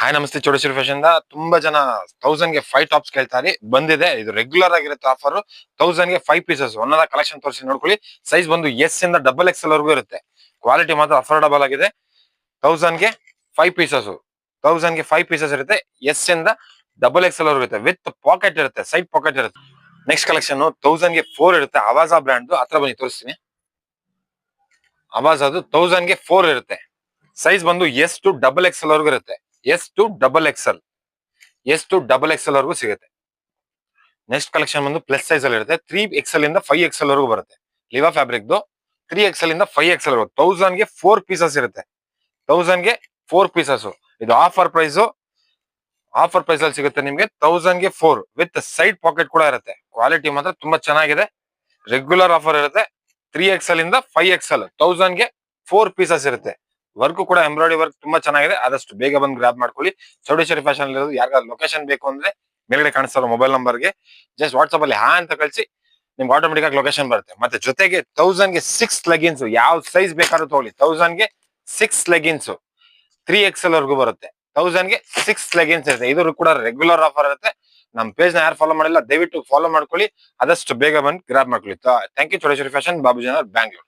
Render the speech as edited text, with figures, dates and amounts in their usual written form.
Hi ನಮಸ್ತೆ Chowdeshwari fashion ತುಂಬಾ ಜನ 1000 ಗೆ 5 ಟಾಪ್ಸ್ ಕೇಳ್ತಾರೆ. ಬಂದಿದೆ, ಇದು ರೆಗ್ಯುಲರ್ ಆಗಿರುತ್ತೆ ಆಫರ್. 1000 ಗೆ 5 ಪೀಸಸ್ ಒಂದೊಂದ ಕಲೆಕ್ಷನ್ ತೋರಿಸಿ ನೋಡ್ಕೊಳ್ಳಿ. ಸೈಜ್ ಬಂದು ಎಸ್ ಇಂದ ಡಬಲ್ ಎಕ್ಸೆಲ್ ವರೆಗೂ ಇರುತ್ತೆ. ಕ್ವಾಲಿಟಿ ಮಾತ್ರ ಅಫೋರ್ಡಬಲ್ ಆಗಿದೆ. 1000 ಗೆ 5 ಪೀಸಸ್ 1000 ಗೆ 5 ಪೀಸಸ್ ಇರುತ್ತೆ. ಎಸ್ ಇಂದ ಡಬಲ್ ಎಕ್ಸೆಲ್ ವರೆಗೂ ಇರುತ್ತೆ. ವಿತ್ ಪಾಕೆಟ್ ಇರುತ್ತೆ, ಸೈಡ್ ಪಾಕೆಟ್ ಇರುತ್ತೆ. ನೆಕ್ಸ್ಟ್ ಕಲೆಕ್ಷನ್ 1000 ಗೆ 4 ಇರುತ್ತೆ. ಅವಾಜಾ ಬ್ರ್ಯಾಂಡ್ ಹತ್ರ ಬನ್ನಿ ತೋರಿಸ್ತೀನಿ. ಅವಾಜ್ ಅದು 1000 ಗೆ 4 ಇರುತ್ತೆ. ಸೈಜ್ ಬಂದು ಎಸ್ ಟು ಡಬಲ್ ಎಕ್ಸೆಲ್ ವರೆಗೂ ಇರುತ್ತೆ. ಎಸ್ ಟು ಡಬಲ್ ಎಕ್ಸೆಲ್ ವರೆಗೂ ಸಿಗುತ್ತೆ. ನೆಕ್ಸ್ಟ್ ಕಲೆಕ್ಷನ್ ಬಂದು ಪ್ಲಸ್ ಸೈಜ್ ಅಲ್ಲಿ ಇರುತ್ತೆ. 3 ಎಕ್ಸೆಲ್ ಇಂದ 5 ಎಕ್ಸೆಲ್ ವರೆಗೂ ಬರುತ್ತೆ. ಲಿವಾ ಫ್ಯಾಬ್ರಿಕ್ 3 ಎಕ್ಸೆಲ್ ಇಂದ 5 ಎಕ್ಸೆಲ್ ವರೆಗೂ 1000 ಗೆ 4 ಪೀಸಸ್ ಇರುತ್ತೆ. 1000 ಗೆ 4 ಪೀಸಸ್. ಇದು ಆಫರ್ ಪ್ರೈಸ್ ಅಲ್ಲಿ ಸಿಗುತ್ತೆ ನಿಮ್ಗೆ. 1000 ಗೆ 4 ವಿತ್ ಸೈಡ್ ಪಾಕೆಟ್ ಕೂಡ ಇರುತ್ತೆ. ಕ್ವಾಲಿಟಿ ಮಾತ್ರ ತುಂಬಾ ಚೆನ್ನಾಗಿದೆ. ರೆಗ್ಯುಲರ್ ಆಫರ್ ಇರುತ್ತೆ. 3 ಎಕ್ಸೆಲ್ ಇಂದ 5 ಎಕ್ಸೆಲ್ 1000 ಗೆ 4 ಪೀಸಸ್ ಇರುತ್ತೆ. ವರ್ಕ್ ಕೂಡ ಎಂಬ್ರಾಯ್ಡರಿ ವರ್ಕ್ ತುಂಬಾ ಚೆನ್ನಾಗಿದೆ. ಆದಷ್ಟು ಬೇಗ ಬಂದು ಗ್ರಾಬ್ ಮಾಡ್ಕೊಳ್ಳಿ. ಚೌಡೇಶ್ವರಿ ಫ್ಯಾಷನ್ ಇರೋದು. ಯಾರಿಗಾದ್ರು ಲೊಕೇಶನ್ ಬೇಕು ಅಂದ್ರೆ ಮೇಲ್ಗಡೆ ಕಾಣಿಸ್ತಾರೋ ಮೊಬೈಲ್ ನಂಬರ್ಗೆ ಜಸ್ಟ್ ವಾಟ್ಸ್ಆಪ್ ಅಲ್ಲಿ ಹಾ ಅಂತ ಕಳಿಸಿ, ನಿಮ್ಗೆ ಆಟೋಮೆಟಿಕ್ ಆಗಿ ಲೊಕೇಶನ್ ಬರುತ್ತೆ. ಮತ್ತೆ ಜೊತೆಗೆ 1000 ಗೆ 6 ಲೆಗಿನ್ಸ್, ಯಾವ ಸೈಜ್ ಬೇಕಾದ್ರೂ ತಗೊಳ್ಳಿ. 1000 ಗೆ 6 ಲೆಗಿನ್ಸ್ 3 ಎಕ್ಸೆಲ್ ವರೆಗೂ ಬರುತ್ತೆ. 1000 ಗೆ 6 ಲೆಗಿನ್ಸ್ ಇರುತ್ತೆ. ಇದು ಕೂಡ ರೆಗ್ಯುಲರ್ ಆಫರ್ ಇರುತ್ತೆ. ನಮ್ಮ ಪೇಜ್ ನ ಯಾರು ಫಾಲೋ ಮಾಡಿಲ್ಲ ದಯವಿಟ್ಟು ಫಾಲೋ ಮಾಡ್ಕೊಳ್ಳಿ. ಆದಷ್ಟು ಬೇಗ ಬಂದು ಗ್ರಾಬ್ ಮಾಡ್ಕೊಳ್ಳಿ. Thank you. Chowdeshwari fashion, Babu ಜನರ್, ಬ್ಯಾಂಗ್ಳೂರ್.